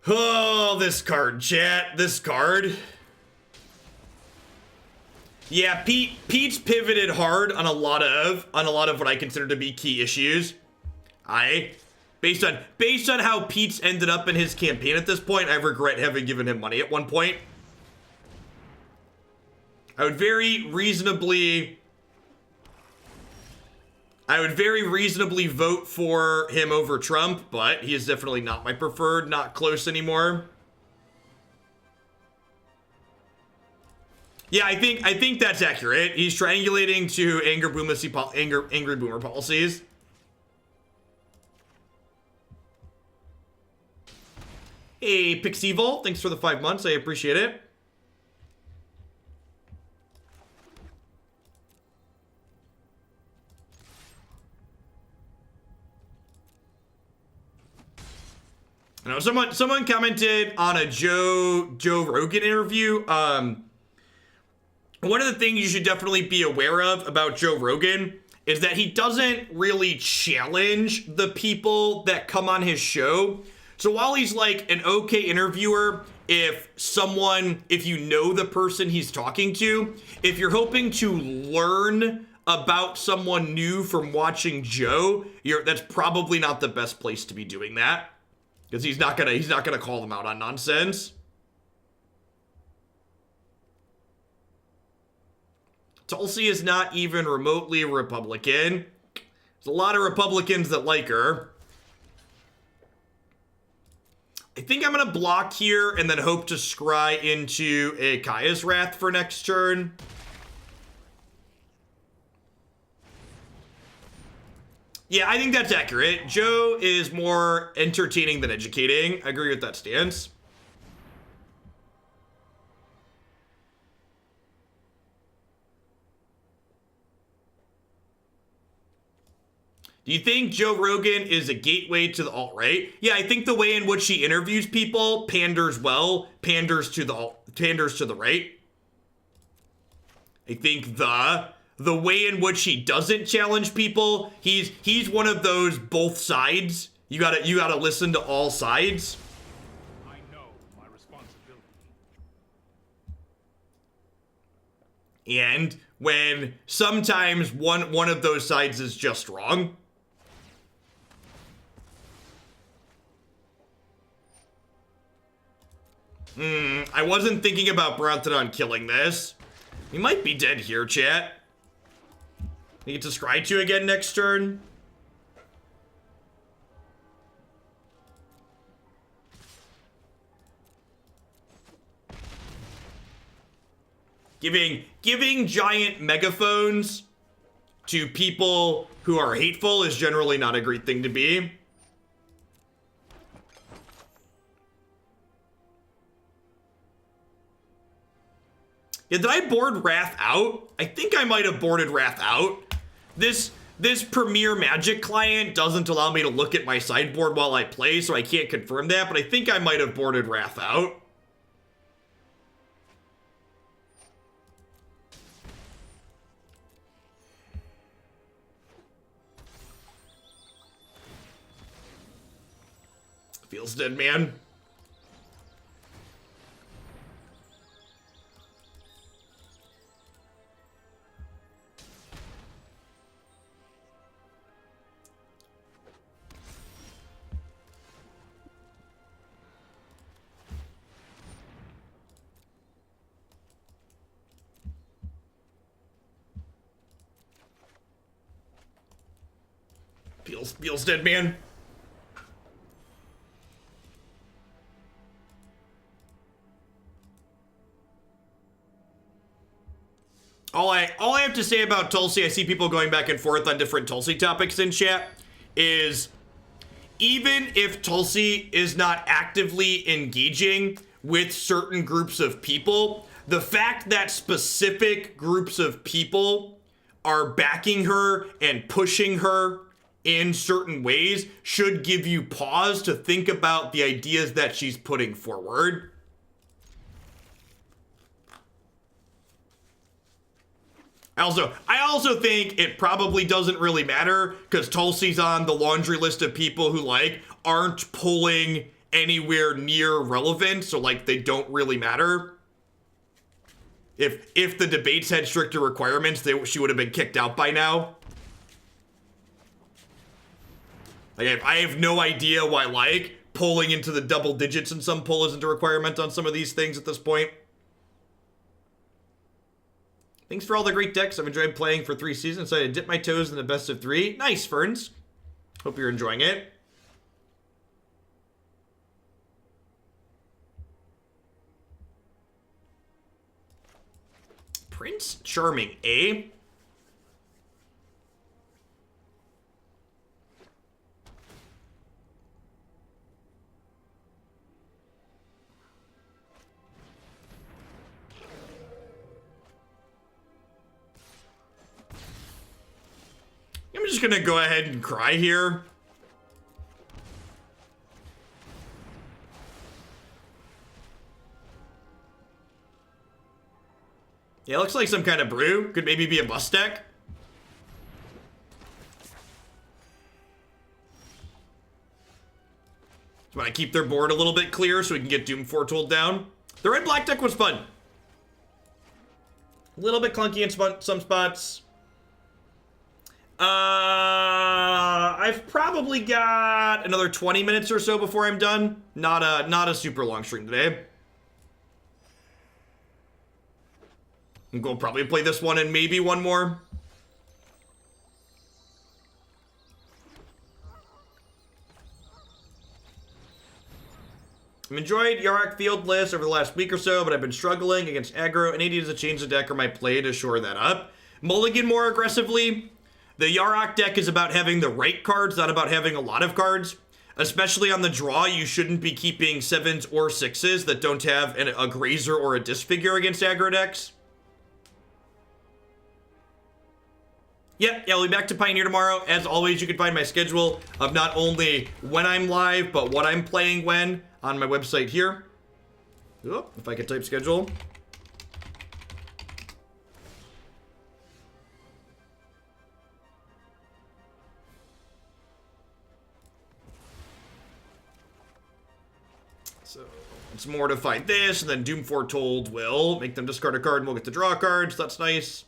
Oh, this card, chat. This card. Yeah, Pete's pivoted hard on a lot of what I consider to be key issues. Based on how Pete's ended up in his campaign at this point, I regret having given him money at one point. I would very reasonably vote for him over Trump, but he is definitely not my preferred, not close anymore. Yeah, I think that's accurate. He's triangulating to angry boomer policies. Hey, Pixieval, thanks for the 5 months. I appreciate it. You know, someone commented on a Joe Rogan interview. One of the things you should definitely be aware of about Joe Rogan is that he doesn't really challenge the people that come on his show. So while he's like an okay interviewer, if you know the person he's talking to, if you're hoping to learn about someone new from watching Joe, that's probably not the best place to be doing that. Because he's not gonna call them out on nonsense. Tulsi is not even remotely Republican. There's a lot of Republicans that like her. I think I'm gonna block here and then hope to scry into a Kaya's Wrath for next turn. Yeah, I think that's accurate. Joe is more entertaining than educating. I agree with that stance. Do you think Joe Rogan is a gateway to the alt-right? Yeah, I think the way in which he interviews people panders to the right. I think the way in which he doesn't challenge people, he's one of those both sides. You gotta listen to all sides. I know my responsibility. And when sometimes one of those sides is just wrong. I wasn't thinking about Brontodon killing this. He might be dead here, chat. He gets to scry to again next turn. Giving giant megaphones to people who are hateful is generally not a great thing to be. Yeah, did I board Wrath out? I think I might have boarded Wrath out. This Premier Magic client doesn't allow me to look at my sideboard while I play, so I can't confirm that, but I think I might have boarded Wrath out. Feels dead, man. Feels dead, man. All I have to say about Tulsi, I see people going back and forth on different Tulsi topics in chat, is even if Tulsi is not actively engaging with certain groups of people, the fact that specific groups of people are backing her and pushing her in certain ways should give you pause to think about the ideas that she's putting forward. I also think it probably doesn't really matter because Tulsi's on the laundry list of people who aren't pulling anywhere near relevant, so they don't really matter. If the debates had stricter requirements, she would have been kicked out by now. I have no idea why pulling into the double digits in some pull isn't a requirement on some of these things at this point. Thanks for all the great decks. I've enjoyed playing for 3 seasons, so I dip my toes in the best of 3. Nice, Ferns. Hope you're enjoying it. Prince Charming, eh? I'm just gonna go ahead and cry here. Yeah, looks like some kind of brew. Could maybe be a bus deck. Just want to keep their board a little bit clear so we can get Doom Foretold down. The red-black deck was fun. A little bit clunky in some spots. I've probably got another 20 minutes or so before I'm done. Not a super long stream today. I'm gonna probably play this one and maybe one more. I've enjoyed Yarok Field List over the last week or so, but I've been struggling against aggro and needed to change the deck or my play to shore that up. Mulligan more aggressively. The Yarok deck is about having the right cards, not about having a lot of cards. Especially on the draw, you shouldn't be keeping 7s or 6s that don't have a Grazer or a Disfigure against aggro decks. Yep, yeah, I'll be back to Pioneer tomorrow. As always, you can find my schedule of not only when I'm live, but what I'm playing when on my website here. Oh, if I could type schedule. So let's Mortify this, and then Doom Foretold will make them discard a card, and we'll get to draw cards. That's nice.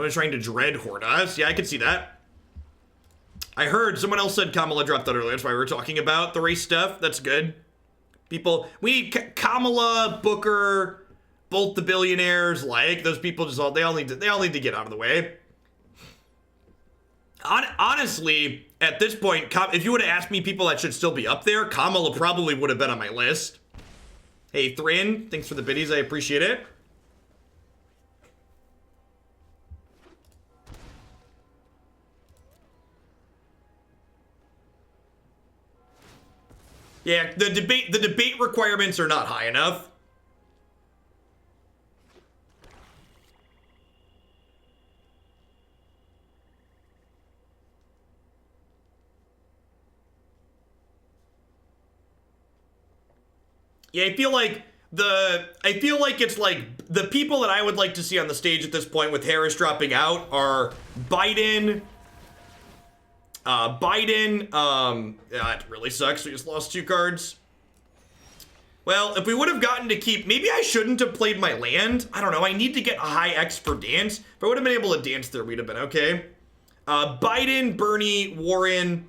I'm trying to Dreadhorde us. Yeah, I can see that. I heard someone else said Kamala dropped that earlier. That's why we were talking about the race stuff. That's good. People, we need Kamala, Booker, Bolt the Billionaires. Like those people, just all they all need to get out of the way. Honestly, at this point, if you would have asked me people that should still be up there, Kamala probably would have been on my list. Hey, Thrin, thanks for the biddies. I appreciate it. Yeah, the debate requirements are not high enough. Yeah, I feel like it's like the people that I would like to see on the stage at this point with Harris dropping out are Biden. Yeah, it really sucks. We just lost 2 cards. Well, if we would have gotten to keep, maybe I shouldn't have played my land. I don't know. I need to get a high X for dance. If I would have been able to dance there, we'd have been okay. Biden, Bernie, Warren,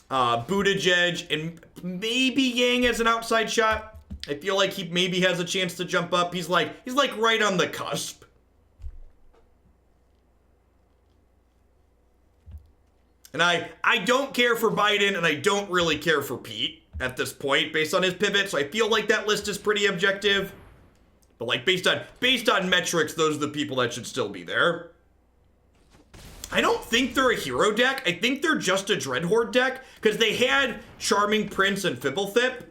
Buttigieg, and maybe Yang as an outside shot. I feel like he maybe has a chance to jump up. He's like right on the cusp. And I don't care for Biden, and I don't really care for Pete at this point, based on his pivot. So I feel like that list is pretty objective. But like based on metrics, those are the people that should still be there. I don't think they're a hero deck. I think they're just a Dreadhorde deck, because they had Charming Prince and Fibblethip.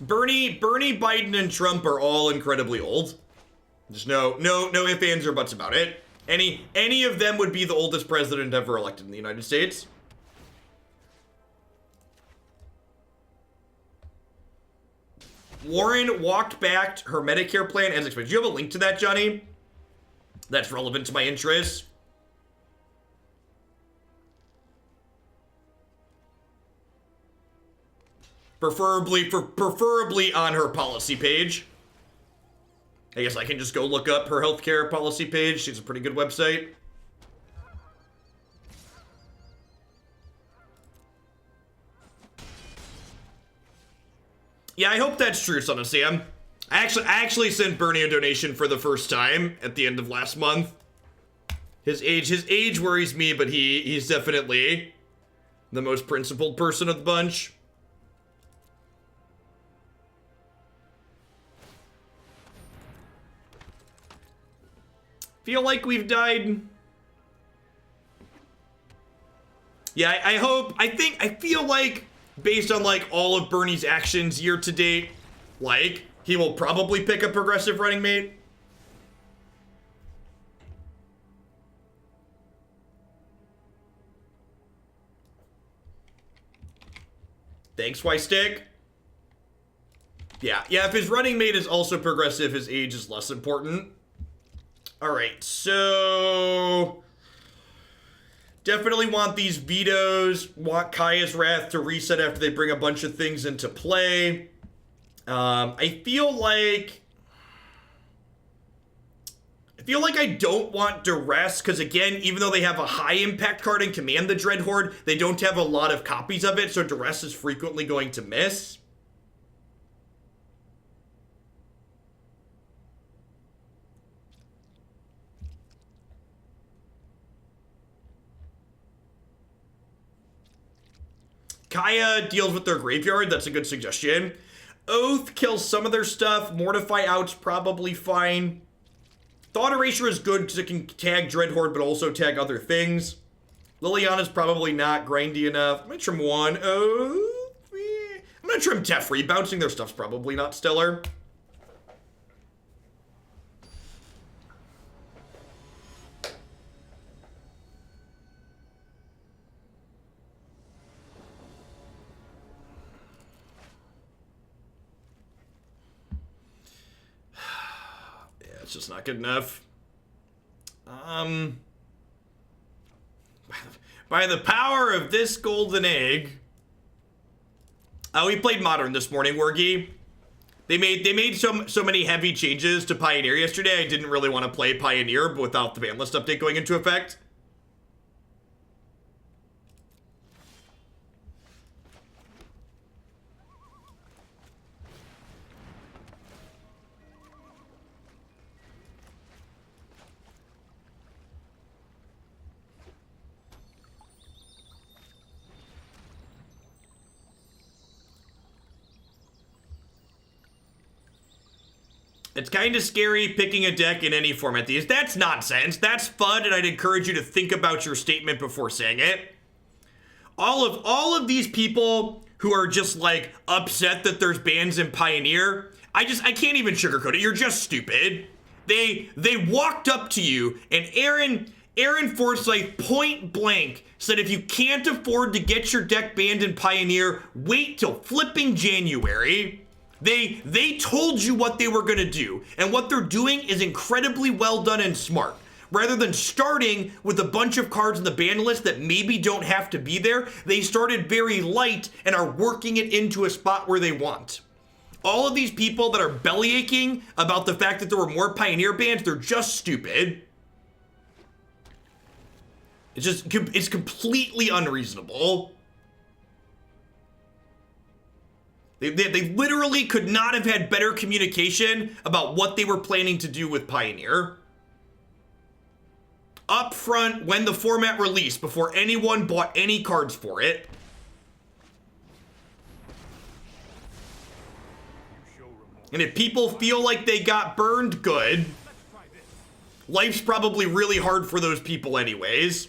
Bernie, Biden, and Trump are all incredibly old. Just no ifs, ands, or buts about it. Any of them would be the oldest president ever elected in the United States. Warren walked back her Medicare plan as expected. Do you have a link to that, Johnny? That's relevant to my interests. Preferably on her policy page. I guess I can just go look up her healthcare policy page. She's a pretty good website. Yeah, I hope that's true, Son of Sam. I actually sent Bernie a donation for the first time at the end of last month. His age worries me, but he's definitely the most principled person of the bunch. Feel like we've died. Yeah, I feel like based on like all of Bernie's actions year to date, like he will probably pick a progressive running mate. Thanks, Y-Stick. Yeah, if his running mate is also progressive, his age is less important. All right, so Definitely want these vetoes. Want Kaya's Wrath to reset after they bring a bunch of things into play. I feel like I don't want Duress, because again, even though they have a high impact card and command the Dreadhorde, they don't have a lot of copies of it, so Duress is frequently going to miss. Kaya deals with their graveyard, that's a good suggestion. Oath kills some of their stuff, Mortify out's probably fine. Thought Erasure is good because it can tag Dreadhorde, but also tag other things. Liliana's probably not grindy enough. I'm gonna trim one. Oh, yeah. I'm gonna trim Teferi. Bouncing their stuff's probably not stellar. It's just not good enough. By the power of this golden egg. We played Modern this morning, Wergy. They made so many heavy changes to Pioneer yesterday. I didn't really want to play Pioneer without the ban list update going into effect. It's kind of scary picking a deck in any format these. That's nonsense. That's fun, and I'd encourage you to think about your statement before saying it. All of these people who are just like upset that there's bans in Pioneer, I can't even sugarcoat it. You're just stupid. They walked up to you, and Aaron Forsyth point blank said if you can't afford to get your deck banned in Pioneer, wait till flipping January. They told you what they were going to do, and what they're doing is incredibly well done and smart. Rather than starting with a bunch of cards in the ban list that maybe don't have to be there, they started very light and are working it into a spot where they want. All of these people that are belly aching about the fact that there were more Pioneer bans, they're just stupid. It's completely unreasonable. They literally could not have had better communication about what they were planning to do with Pioneer. Up front, when the format released, before anyone bought any cards for it. And if people feel like they got burned, good. Life's probably really hard for those people anyways.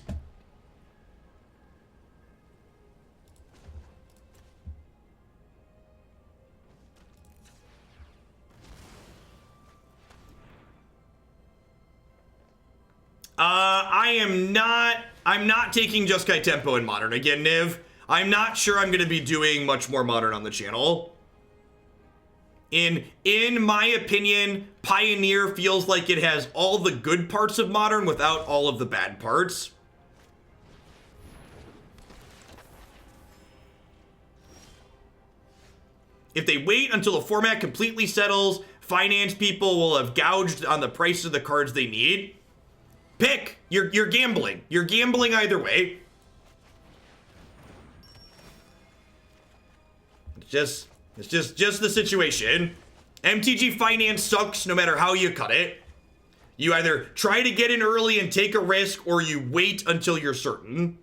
I'm not taking Jeskai Tempo in Modern again, Niv. I'm not sure I'm going to be doing much more Modern on the channel. In my opinion, Pioneer feels like it has all the good parts of Modern without all of the bad parts. If they wait until the format completely settles, finance people will have gouged on the price of the cards they need. Pick. You're gambling. You're gambling either way. It's just the situation. MTG finance sucks no matter how you cut it. You either try to get in early and take a risk, or you wait until you're certain.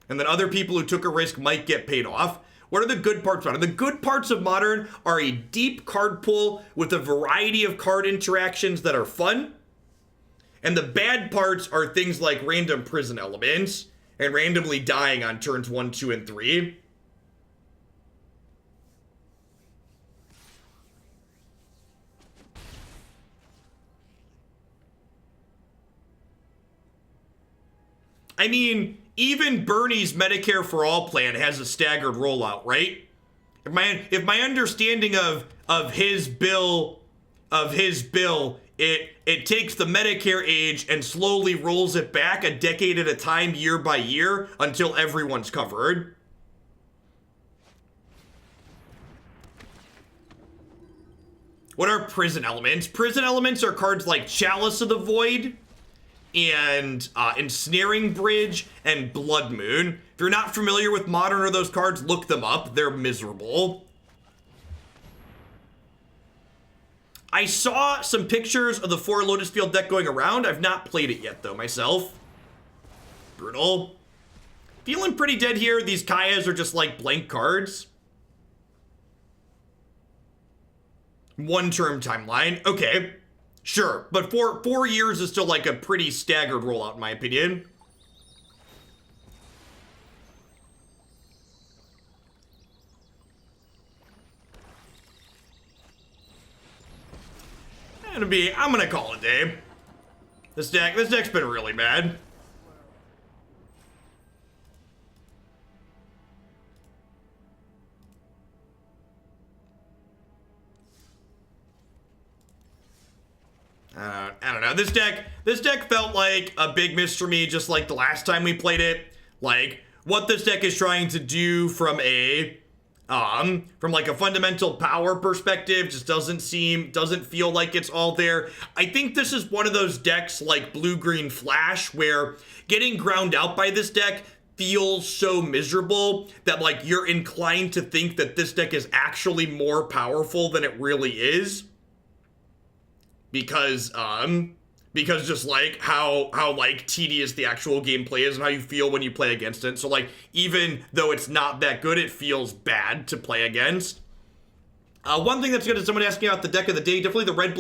And then other people who took a risk might get paid off. What are the good parts of Modern? The good parts of Modern are a deep card pool with a variety of card interactions that are fun. And the bad parts are things like random prison elements and randomly dying on turns 1, 2, and 3. I mean, even Bernie's Medicare for All plan has a staggered rollout, right? If my understanding of his bill it takes the Medicare age and slowly rolls it back a decade at a time, year by year, until everyone's covered. What are prison elements? Prison elements are cards like Chalice of the Void and Ensnaring Bridge and Blood Moon. If you're not familiar with Modern or those cards, look them up. They're miserable. I saw some pictures of the 4 Lotus Field deck going around. I've not played it yet, though, myself. Brutal. Feeling pretty dead here. These Kayas are just like blank cards. 1-term timeline. Okay. Sure. But 4 years is still like a pretty staggered rollout, in my opinion. I'm gonna call it, Dave. This deck's been really bad. I don't know. This deck felt like a big miss for me, just like the last time we played it. Like, what this deck is trying to do from like a fundamental power perspective just doesn't feel like it's all there. I think this is one of those decks like Blue-Green Flash where getting ground out by this deck feels so miserable that like you're inclined to think that this deck is actually more powerful than it really is. Because just like how like tedious the actual gameplay is and how you feel when you play against it. So like even though it's not that good, it feels bad to play against. One thing that's good is someone asking about the deck of the day, definitely the red black